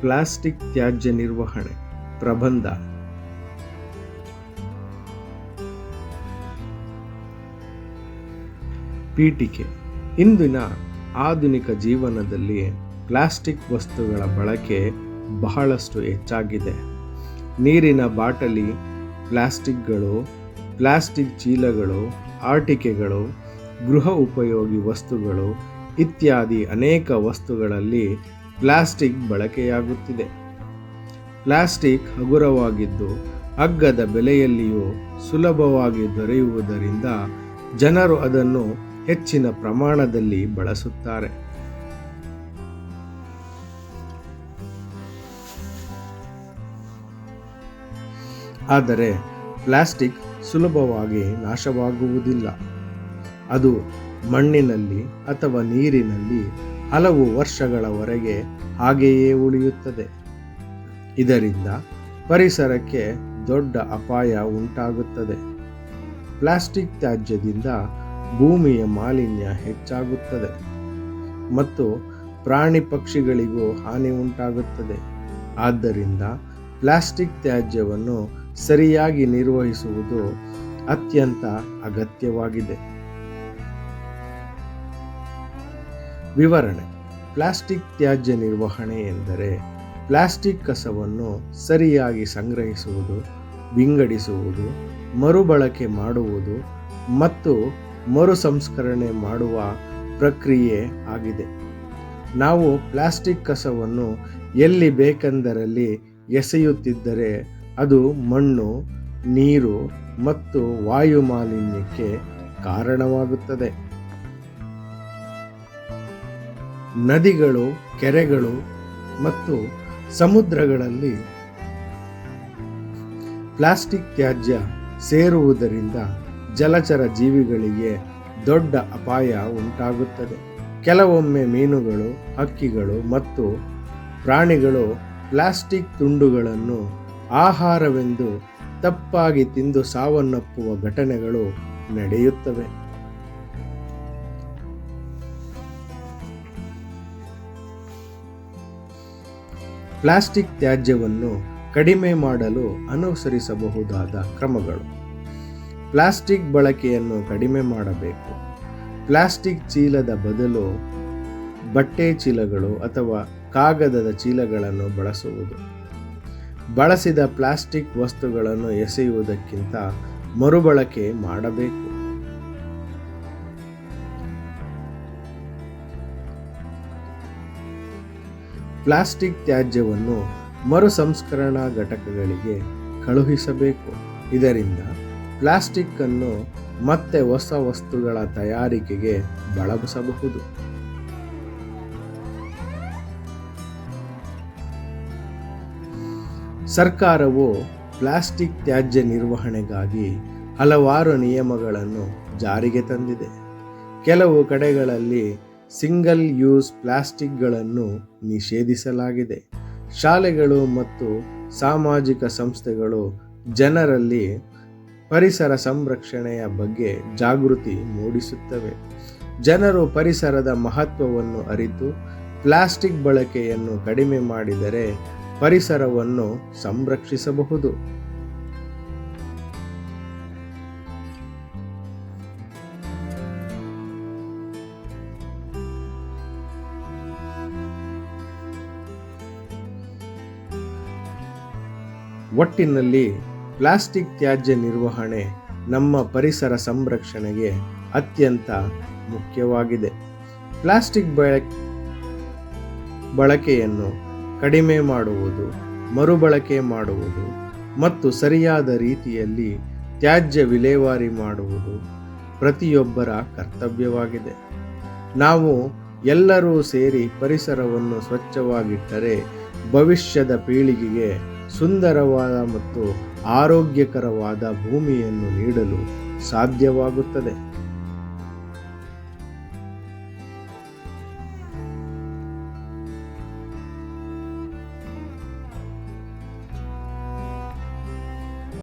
Plastic ತ್ಯಾಜ್ಯ ನಿರ್ವಹಣೆ ಪ್ರಬಂಧ. ಪೀಠಿಕೆ. ಇಂದಿನ ಆಧುನಿಕ ಜೀವನದಲ್ಲಿ ಪ್ಲಾಸ್ಟಿಕ್ ವಸ್ತುಗಳ ಬಳಕೆ ಬಹಳಷ್ಟು ಹೆಚ್ಚಾಗಿದೆ. ನೀರಿನ ಬಾಟಲಿ ಪ್ಲಾಸ್ಟಿಕ್ಗಳು, ಪ್ಲಾಸ್ಟಿಕ್ ಚೀಲಗಳು, ಆಟಿಕೆಗಳು, ಗೃಹ ಉಪಯೋಗಿ ವಸ್ತುಗಳು ಇತ್ಯಾದಿ ಅನೇಕ ವಸ್ತುಗಳಲ್ಲಿ ಪ್ಲಾಸ್ಟಿಕ್ ಬಳಕೆಯಾಗುತ್ತಿದೆ. ಪ್ಲಾಸ್ಟಿಕ್ ಹಗುರವಾಗಿದ್ದು ಅಗ್ಗದ ಬೆಲೆಯಲ್ಲಿಯೂ ಸುಲಭವಾಗಿ ದೊರೆಯುವುದರಿಂದ ಜನರು ಅದನ್ನು ಹೆಚ್ಚಿನ ಪ್ರಮಾಣದಲ್ಲಿ ಬಳಸುತ್ತಾರೆ. ಆದರೆ ಪ್ಲಾಸ್ಟಿಕ್ ಸುಲಭವಾಗಿ ನಾಶವಾಗುವುದಿಲ್ಲ. ಅದು ಮಣ್ಣಿನಲ್ಲಿ ಅಥವಾ ನೀರಿನಲ್ಲಿ ಹಲವು ವರ್ಷಗಳವರೆಗೆ ಹಾಗೆಯೇ ಉಳಿಯುತ್ತದೆ. ಇದರಿಂದ ಪರಿಸರಕ್ಕೆ ದೊಡ್ಡ ಅಪಾಯ ಉಂಟಾಗುತ್ತದೆ. ಪ್ಲಾಸ್ಟಿಕ್ ತ್ಯಾಜ್ಯದಿಂದ ಭೂಮಿಯ ಮಾಲಿನ್ಯ ಹೆಚ್ಚಾಗುತ್ತದೆ ಮತ್ತು ಪ್ರಾಣಿ ಪಕ್ಷಿಗಳಿಗೂ ಹಾನಿ ಉಂಟಾಗುತ್ತದೆ. ಆದ್ದರಿಂದ ಪ್ಲಾಸ್ಟಿಕ್ ತ್ಯಾಜ್ಯವನ್ನು ಸರಿಯಾಗಿ ನಿರ್ವಹಿಸುವುದು ಅತ್ಯಂತ ಅಗತ್ಯವಾಗಿದೆ. ವಿವರಣೆ. ಪ್ಲಾಸ್ಟಿಕ್ ತ್ಯಾಜ್ಯ ನಿರ್ವಹಣೆ ಎಂದರೆ ಪ್ಲಾಸ್ಟಿಕ್ ಕಸವನ್ನು ಸರಿಯಾಗಿ ಸಂಗ್ರಹಿಸುವುದು, ವಿಂಗಡಿಸುವುದು, ಮರುಬಳಕೆ ಮಾಡುವುದು ಮತ್ತು ಮರು ಸಂಸ್ಕರಣೆ ಮಾಡುವ ಪ್ರಕ್ರಿಯೆ ಆಗಿದೆ. ನಾವು ಪ್ಲಾಸ್ಟಿಕ್ ಕಸವನ್ನು ಎಲ್ಲಿ ಬೇಕೆಂದರಲ್ಲಿ ಎಸೆಯುತ್ತಿದ್ದರೆ ಅದು ಮಣ್ಣು, ನೀರು ಮತ್ತು ವಾಯು ಮಾಲಿನ್ಯಕ್ಕೆ ಕಾರಣವಾಗುತ್ತದೆ. ನದಿಗಳು, ಕೆರೆಗಳು ಮತ್ತು ಸಮುದ್ರಗಳಲ್ಲಿ ಪ್ಲಾಸ್ಟಿಕ್ ತ್ಯಾಜ್ಯ ಸೇರುವುದರಿಂದ ಜಲಚರ ಜೀವಿಗಳಿಗೆ ದೊಡ್ಡ ಅಪಾಯ ಉಂಟಾಗುತ್ತದೆ. ಕೆಲವೊಮ್ಮೆ ಮೀನುಗಳು, ಹಕ್ಕಿಗಳು ಮತ್ತು ಪ್ರಾಣಿಗಳು ಪ್ಲಾಸ್ಟಿಕ್ ತುಂಡುಗಳನ್ನು ಆಹಾರವೆಂದು ತಪ್ಪಾಗಿ ತಿಂದು ಸಾವನ್ನಪ್ಪುವ ಘಟನೆಗಳು ನಡೆಯುತ್ತವೆ. ಪ್ಲಾಸ್ಟಿಕ್ ತ್ಯಾಜ್ಯವನ್ನು ಕಡಿಮೆ ಮಾಡಲು ಅನುಸರಿಸಬಹುದಾದ ಕ್ರಮಗಳು. ಪ್ಲಾಸ್ಟಿಕ್ ಬಳಕೆಯನ್ನು ಕಡಿಮೆ ಮಾಡಬೇಕು. ಪ್ಲಾಸ್ಟಿಕ್ ಚೀಲದ ಬದಲು ಬಟ್ಟೆ ಚೀಲಗಳು ಅಥವಾ ಕಾಗದದ ಚೀಲಗಳನ್ನು ಬಳಸುವುದು. ಬಳಸಿದ ಪ್ಲಾಸ್ಟಿಕ್ ವಸ್ತುಗಳನ್ನು ಎಸೆಯುವುದಕ್ಕಿಂತ ಮರುಬಳಕೆ ಮಾಡಬೇಕು. ಪ್ಲಾಸ್ಟಿಕ್ ತ್ಯಾಜ್ಯವನ್ನು ಮರು ಸಂಸ್ಕರಣಾ ಘಟಕಗಳಿಗೆ ಕಳುಹಿಸಬೇಕು. ಇದರಿಂದ ಪ್ಲಾಸ್ಟಿಕ್ ಅನ್ನು ಮತ್ತೆ ಹೊಸ ವಸ್ತುಗಳ ತಯಾರಿಕೆಗೆ ಬಳಸಬಹುದು. ಸರ್ಕಾರವು ಪ್ಲಾಸ್ಟಿಕ್ ತ್ಯಾಜ್ಯ ನಿರ್ವಹಣೆಗಾಗಿ ಹಲವಾರು ನಿಯಮಗಳನ್ನು ಜಾರಿಗೆ ತಂದಿದೆ. ಕೆಲವು ಕಡೆಗಳಲ್ಲಿ ಸಿಂಗಲ್ ಯೂಸ್ ಪ್ಲಾಸ್ಟಿಕ್ಗಳನ್ನು ನಿಷೇಧಿಸಲಾಗಿದೆ. ಶಾಲೆಗಳು ಮತ್ತು ಸಾಮಾಜಿಕ ಸಂಸ್ಥೆಗಳು ಜನರಲ್ಲಿ ಪರಿಸರ ಸಂರಕ್ಷಣೆಯ ಬಗ್ಗೆ ಜಾಗೃತಿ ಮೂಡಿಸುತ್ತವೆ. ಜನರು ಪರಿಸರದ ಮಹತ್ವವನ್ನು ಅರಿತು ಪ್ಲಾಸ್ಟಿಕ್ ಬಳಕೆಯನ್ನು ಕಡಿಮೆ ಮಾಡಿದರೆ ಪರಿಸರವನ್ನು ಸಂರಕ್ಷಿಸಬಹುದು. ಒಟ್ಟಿನಲ್ಲಿ ಪ್ಲಾಸ್ಟಿಕ್ ತ್ಯಾಜ್ಯ ನಿರ್ವಹಣೆ ನಮ್ಮ ಪರಿಸರ ಸಂರಕ್ಷಣೆಗೆ ಅತ್ಯಂತ ಮುಖ್ಯವಾಗಿದೆ. ಪ್ಲಾಸ್ಟಿಕ್ ಬಳಕೆಯನ್ನು ಕಡಿಮೆ ಮಾಡುವುದು, ಮರುಬಳಕೆ ಮಾಡುವುದು ಮತ್ತು ಸರಿಯಾದ ರೀತಿಯಲ್ಲಿ ತ್ಯಾಜ್ಯ ವಿಲೇವಾರಿ ಮಾಡುವುದು ಪ್ರತಿಯೊಬ್ಬರ ಕರ್ತವ್ಯವಾಗಿದೆ. ನಾವು ಎಲ್ಲರೂ ಸೇರಿ ಪರಿಸರವನ್ನು ಸ್ವಚ್ಛವಾಗಿಟ್ಟರೆ ಭವಿಷ್ಯದ ಪೀಳಿಗೆಗೆ ಸುಂದರವಾದ ಮತ್ತು ಆರೋಗ್ಯಕರವಾದ ಭೂಮಿಯನ್ನು ನೀಡಲು ಸಾಧ್ಯವಾಗುತ್ತದೆ.